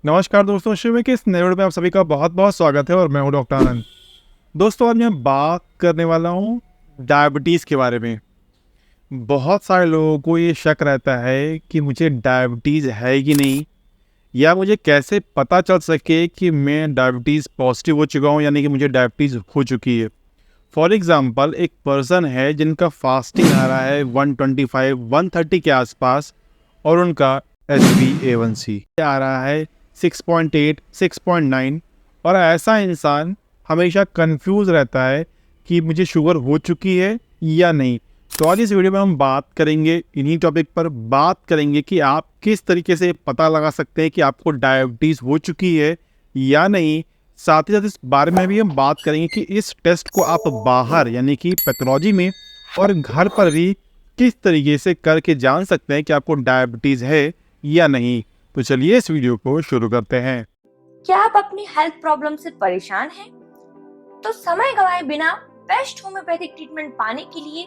नमस्कार दोस्तों, शिव के इस नए वीडियो में आप सभी का बहुत बहुत स्वागत है और मैं हूं डॉक्टर आनंद। दोस्तों, आज मैं बात करने वाला हूं डायबिटीज़ के बारे में। बहुत सारे लोगों को ये शक रहता है कि मुझे डायबिटीज़ है कि नहीं, या मुझे कैसे पता चल सके कि मैं डायबिटीज़ पॉजिटिव हो चुका हूं, यानी कि मुझे डायबिटीज़ हो चुकी है। फॉर एग्ज़ाम्पल, एक पर्सन है जिनका फास्टिंग आ रहा है 125 130 के आसपास, और उनका HbA1c आ रहा है 6.8 6.9, और ऐसा इंसान हमेशा कंफ्यूज रहता है कि मुझे शुगर हो चुकी है या नहीं। तो आज इस वीडियो में हम बात करेंगे, इन्हीं टॉपिक पर बात करेंगे कि आप किस तरीके से पता लगा सकते हैं कि आपको डायबिटीज़ हो चुकी है या नहीं। साथ ही साथ इस बारे में भी हम बात करेंगे कि इस टेस्ट को आप बाहर यानी कि पैथोलॉजी में और घर पर भी किस तरीके से करके जान सकते हैं कि आपको डायबिटीज़ है या नहीं। तो चलिए इस वीडियो को शुरू करते हैं। क्या आप अपनी हेल्थ प्रॉब्लम से परेशान हैं? तो समय गंवाए बिना बेस्ट होम्योपैथिक ट्रीटमेंट पाने के लिए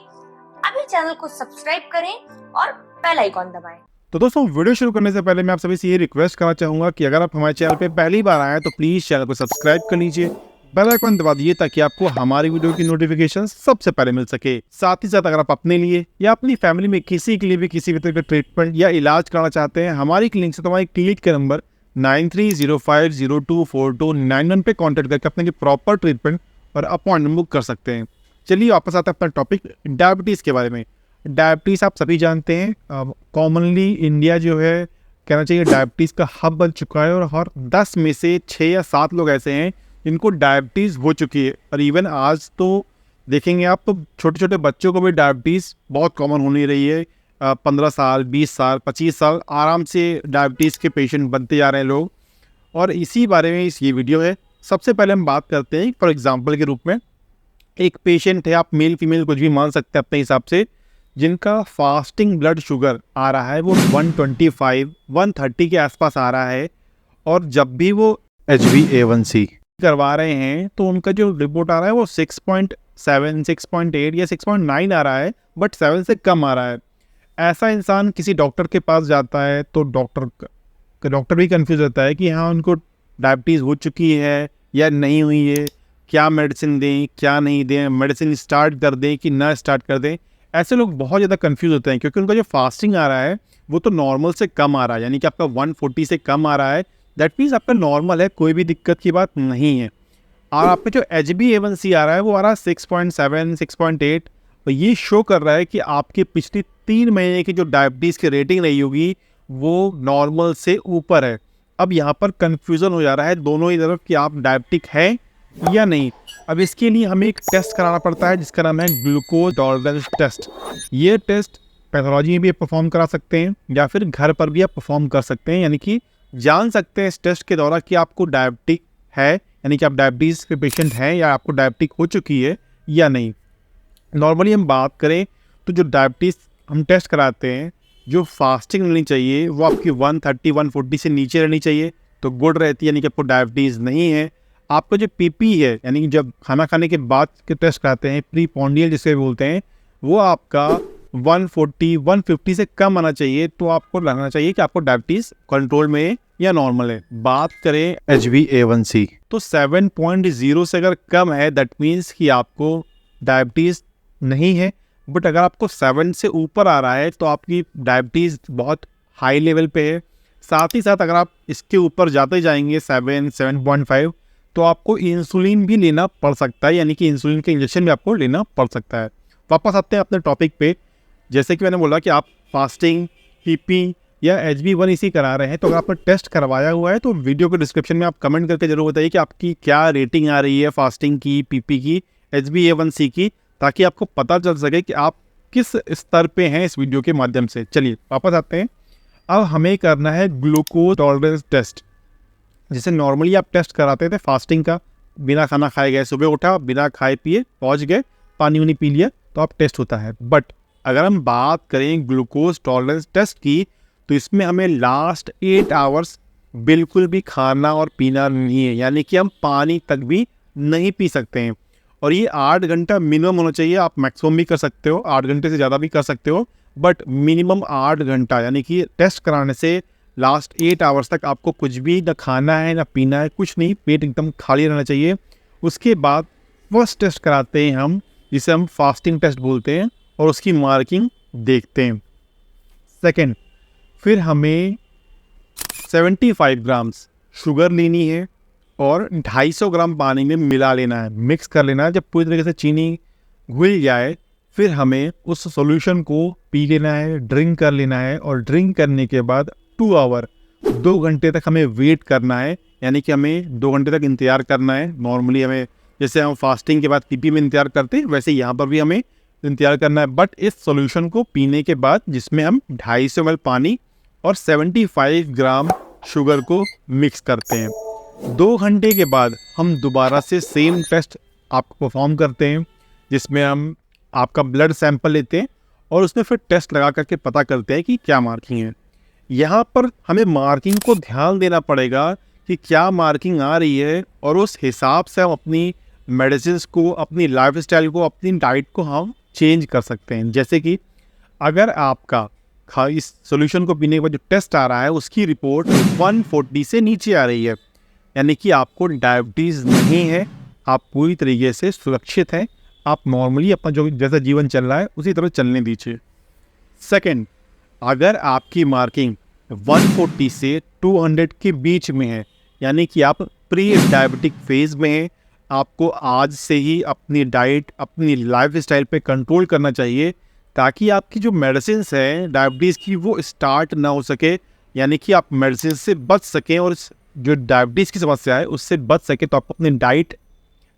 अभी चैनल को सब्सक्राइब करें और बेल आइकॉन दबाएं। तो दोस्तों, वीडियो शुरू करने से पहले मैं आप सभी से ये रिक्वेस्ट करना चाहूँगा कि अगर आप हमारे चैनल पे पहली बार आए हैं तो प्लीज़ चैनल को सब्सक्राइब कर लीजिए, बेल आइकन दबा दीजिए ताकि आपको हमारी वीडियो की नोटिफिकेशन सबसे पहले मिल सके। साथ ही साथ अगर आप अपने लिए या अपनी फैमिली में किसी के लिए भी किसी भी तरह का ट्रीटमेंट या इलाज कराना चाहते हैं हमारी क्लिनिक से, तो हमारी क्लिनिक के नंबर 9305024291 पे कॉन्टैक्ट करके अपने प्रॉपर ट्रीटमेंट और अपॉइंटमेंट बुक कर सकते हैं। चलिए वापस आते हैं अपना टॉपिक डायबिटीज़ के बारे में। डायबिटीज़ आप सभी जानते हैं, कॉमनली इंडिया जो है कहना चाहिए डायबिटीज़ का हब बन चुका है, और हर 10 में से 6 या 7 लोग ऐसे हैं जिनको डायबिटीज़ हो चुकी है। और इवन आज तो देखेंगे आप तो छोटे छोटे बच्चों को भी डायबिटीज़ बहुत कॉमन होने रही है। 15 साल 20 साल 25 साल आराम से डायबिटीज़ के पेशेंट बनते जा रहे हैं लोग। और इसी बारे में ये वीडियो है। सबसे पहले हम बात करते हैं फॉर एग्जांपल के रूप में, एक पेशेंट है, आप मेल फीमेल कुछ भी मान सकते हैं अपने हिसाब से, जिनका फास्टिंग ब्लड शुगर आ रहा है वो 125 130 के आसपास आ रहा है, और जब भी वो HbA1c करवा रहे हैं तो उनका जो रिपोर्ट आ रहा है वो 6.7 6.8 या 6.9 आ रहा है, बट 7 से कम आ रहा है। ऐसा इंसान किसी डॉक्टर के पास जाता है तो डॉक्टर भी कंफ्यूज रहता है कि हाँ, उनको डायबिटीज़ हो चुकी है या नहीं हुई है, क्या मेडिसिन दें क्या नहीं दें, मेडिसिन स्टार्ट कर दें कि ना स्टार्ट कर दें। ऐसे लोग बहुत ज़्यादा कंफ्यूज होते हैं क्योंकि उनका जो फास्टिंग आ रहा है वो तो नॉर्मल से कम आ रहा है, यानी कि आपका 140 से कम आ रहा है। दैट मीन्स आपका नॉर्मल है, कोई भी दिक्कत की बात नहीं है। और आपका जो HbA1c आ रहा है वो आ रहा है 6.7 6.8, और ये शो कर रहा है कि आपकी पिछली 3 महीने की जो डायबिटीज़ की रेटिंग रही होगी वो नॉर्मल से ऊपर है। अब यहाँ पर कन्फ्यूज़न हो जा रहा है दोनों ही तरफ कि आप डायबिटिक हैं या नहीं। अब इसके लिए हमें एक टेस्ट कराना पड़ता है जिसका नाम है ग्लूकोज टॉलरेंस टेस्ट। ये टेस्ट पैथोलॉजी में भी आप परफॉर्म करा सकते हैं या फिर घर पर भी आप परफॉर्म कर सकते हैं, यानी कि जान सकते हैं इस टेस्ट के दौरान कि आपको डायबिटिक है, यानी कि आप डायबिटीज़ के पेशेंट हैं या आपको डायबिटिक हो चुकी है या नहीं। नॉर्मली हम बात करें तो जो डायबिटीज़ हम टेस्ट कराते हैं, जो फास्टिंग रहनी चाहिए वो आपकी 130 140 से नीचे रहनी चाहिए तो गुड रहती है, यानी कि आपको डायबिटीज़ नहीं है। आपका जो पीपी है, यानी कि जब खाना खाने के बाद के टेस्ट कराते हैं प्रीपोंडियल जिसे बोलते हैं, वो आपका 140 150 से कम आना चाहिए, तो आपको लगना चाहिए कि आपको डायबिटीज़ कंट्रोल में है या नॉर्मल है। बात करें HbA1c तो 7.0 से अगर कम है दैट मीन्स कि आपको डायबिटीज़ नहीं है। बट अगर आपको 7 से ऊपर आ रहा है तो आपकी डायबिटीज़ बहुत हाई लेवल पे है। साथ ही साथ अगर आप इसके ऊपर जाते जाएंगे 7 7.5 तो आपको इंसुलिन भी लेना पड़ सकता है, यानी कि इंसुलिन के इंजेक्शन भी आपको लेना पड़ सकता है। वापस आते हैं अपने टॉपिक पे। जैसे कि मैंने बोला कि आप फास्टिंग, पीपी या HbA1c करा रहे हैं, तो अगर आपने टेस्ट करवाया हुआ है तो वीडियो के डिस्क्रिप्शन में आप कमेंट करके जरूर बताइए कि आपकी क्या रेटिंग आ रही है फास्टिंग की, पीपी की, HbA1c की, ताकि आपको पता चल सके कि आप किस स्तर पे हैं इस वीडियो के माध्यम से। चलिए वापस आते हैं। अब हमें करना है ग्लूकोज टॉलरेंस टेस्ट। जैसे नॉर्मली आप टेस्ट कराते थे फास्टिंग का, बिना खाना खाए गए, सुबह उठा बिना खाए पिए पहुँच गए, पानी वानी पी लिया, तो आप टेस्ट होता है। बट अगर हम बात करें ग्लूकोज टॉलरेंस टेस्ट की तो इसमें हमें लास्ट 8 आवर्स बिल्कुल भी खाना और पीना नहीं है, यानी कि हम पानी तक भी नहीं पी सकते हैं। और ये 8 घंटा मिनिमम होना चाहिए। आप मैक्सिमम भी कर सकते हो, 8 घंटे से ज़्यादा भी कर सकते हो, बट मिनिमम 8 घंटा, यानी कि टेस्ट कराने से लास्ट 8 आवर्स तक आपको कुछ भी ना खाना है ना पीना है, कुछ नहीं, पेट एकदम खाली रहना चाहिए। उसके बाद फर्स्ट टेस्ट कराते हैं हम, जिसे हम फास्टिंग टेस्ट बोलते हैं, और उसकी मार्किंग देखते हैं। सेकेंड, फिर हमें 75 ग्राम्स शुगर लेनी है और 250 ग्राम पानी में मिला लेना है, मिक्स कर लेना है। जब पूरी तरीके से चीनी घुल जाए फिर हमें उस सॉल्यूशन को पी लेना है, ड्रिंक कर लेना है। और ड्रिंक करने के बाद 2 घंटे तक हमें वेट करना है, यानी कि हमें 2 घंटे तक इंतज़ार करना है। नॉर्मली हमें जैसे हम फास्टिंग के बाद पीपी में इंतज़ार करते हैं, वैसे यहाँ पर भी हमें इंतज़ार करना है, बट इस सॉल्यूशन को पीने के बाद, जिसमें हम 250 ml पानी और 75 ग्राम शुगर को मिक्स करते हैं। 2 घंटे के बाद हम दोबारा से सेम टेस्ट आपको परफॉर्म करते हैं, जिसमें हम आपका ब्लड सैंपल लेते हैं और उसमें फिर टेस्ट लगा करके पता करते हैं कि क्या मार्किंग है। यहाँ पर हमें मार्किंग को ध्यान देना पड़ेगा कि क्या मार्किंग आ रही है, और उस हिसाब से हम अपनी मेडिसिन्स को, अपनी लाइफस्टाइल को, अपनी डाइट को हम चेंज कर सकते हैं। जैसे कि अगर आपका इस सॉल्यूशन को पीने के बाद जो टेस्ट आ रहा है उसकी रिपोर्ट 140 से नीचे आ रही है, यानी कि आपको डायबिटीज़ नहीं है, आप पूरी तरीके से सुरक्षित हैं, आप नॉर्मली अपना जो जैसा जीवन चल रहा है उसी तरह चलने दीजिए। सेकंड, अगर आपकी मार्किंग 140 से 200 के बीच में है, यानी कि आप प्री डायबिटिक फेज़ में हैं, आपको आज से ही अपनी डाइट, अपनी लाइफस्टाइल पे कंट्रोल करना चाहिए, ताकि आपकी जो मेडिसिन्स हैं डायबिटीज़ की वो स्टार्ट ना हो सके, यानी कि आप मेडिसिन से बच सकें और जो डायबिटीज़ की समस्या है उससे बच सके। तो आपको अपनी डाइट,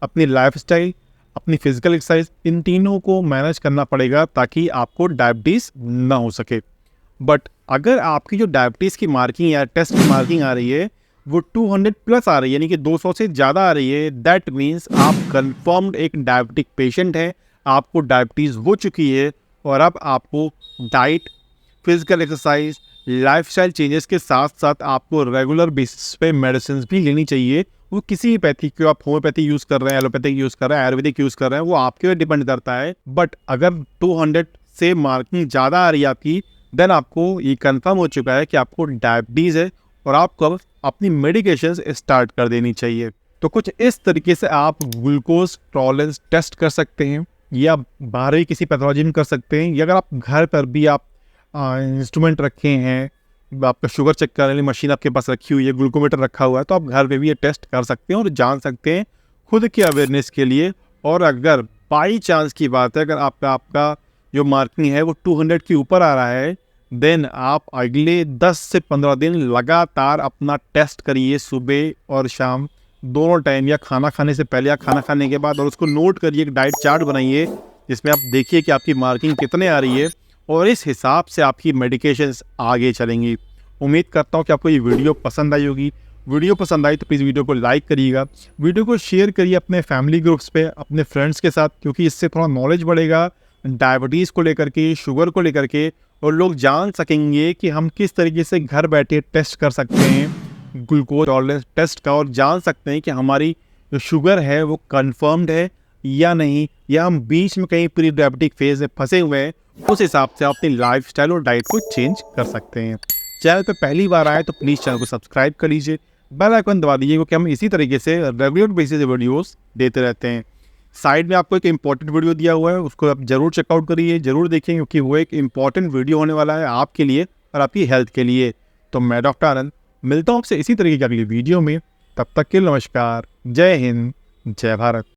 अपनी लाइफस्टाइल, अपनी फिजिकल एक्सरसाइज, इन तीनों को मैनेज करना पड़ेगा ताकि आपको डायबिटीज़ ना हो सके। बट अगर आपकी जो डायबिटीज़ की मार्किंग या टेस्ट की मार्किंग आ रही है वो 200 प्लस आ रही है, यानी कि 200 से ज़्यादा आ रही है, दैट मीन्स आप कंफर्म्ड एक डायबिटिक पेशेंट है, आपको डायबिटीज़ हो चुकी है, और अब आपको diet, physical exercise, lifestyle changes के साथ साथ आपको रेगुलर बेसिस पे मेडिसिन भी लेनी चाहिए। वो किसी भी पैथी को, आप होम्योपैथी यूज़ कर रहे हैं, एलोपैथिक यूज़ कर रहे हैं, आयुर्वेदिक यूज़ कर रहे हैं, वो आपके ऊपर डिपेंड करता है। बट अगर 200 से मार्किंग ज़्यादा आ रही है आपकी, देन आपको ये कंफर्म हो चुका है कि आपको डायबिटीज़ है और आपको अब अपनी मेडिकेशंस स्टार्ट कर देनी चाहिए। तो कुछ इस तरीके से आप ग्लूकोज टॉलरेंस टेस्ट कर सकते हैं, या बाहर ही किसी पैथोलॉजी में कर सकते हैं, या अगर आप घर पर भी आप इंस्ट्रूमेंट रखे हैं, आपका शुगर चेक करने वाली मशीन आपके पास रखी हुई है, ग्लूकोमीटर रखा हुआ है, तो आप घर पे भी ये टेस्ट कर सकते हैं और जान सकते हैं खुद के अवेयरनेस के लिए। और अगर बाई चांस की बात है, अगर आपका जो मार्किंग है वो 200 के ऊपर आ रहा है, देन आप अगले 10 से 15 दिन लगातार अपना टेस्ट करिए, सुबह और शाम दोनों टाइम, या खाना खाने से पहले या खाना खाने के बाद, और उसको नोट करिए, एक डाइट चार्ट बनाइए जिसमें आप देखिए कि आपकी मार्किंग कितने आ रही है, और इस हिसाब से आपकी मेडिकेशंस आगे चलेंगी। उम्मीद करता हूँ कि आपको ये वीडियो पसंद आई होगी। वीडियो पसंद आई तो प्लीज़ वीडियो को लाइक करिएगा, वीडियो को शेयर करिए अपने फैमिली ग्रुप्स पे, अपने फ्रेंड्स के साथ, क्योंकि इससे थोड़ा नॉलेज बढ़ेगा डायबिटीज़ को लेकर के, शुगर को लेकर के, और लोग जान सकेंगे कि हम किस तरीके से घर बैठे टेस्ट कर सकते हैं ग्लूकोज टॉलरेंस टेस्ट का, और जान सकते हैं कि हमारी जो शुगर है वो कंफर्म्ड है या नहीं, या हम बीच में कहीं प्री डायबिटिक फेज में फंसे हुए हैं। उस हिसाब से आप अपनी लाइफस्टाइल और डाइट को चेंज कर सकते हैं। चैनल पे पहली बार आए तो प्लीज़ चैनल को सब्सक्राइब कर लीजिए, बेल आइकन दबा दीजिए, क्योंकि हम इसी तरीके से रेगुलर बेसिस वीडियोस देते रहते हैं। साइड में आपको एक इंपॉर्टेंट वीडियो दिया हुआ है, उसको आप जरूर चेकआउट करिए, जरूर देखें, क्योंकि वो एक इंपॉर्टेंट वीडियो होने वाला है आपके लिए और आपकी हेल्थ के लिए। तो मैं डॉक्टर आनंद मिलता हूँ आपसे इसी तरीके की अगली वीडियो में, तब तक के लिए नमस्कार, जय हिंद, जय भारत।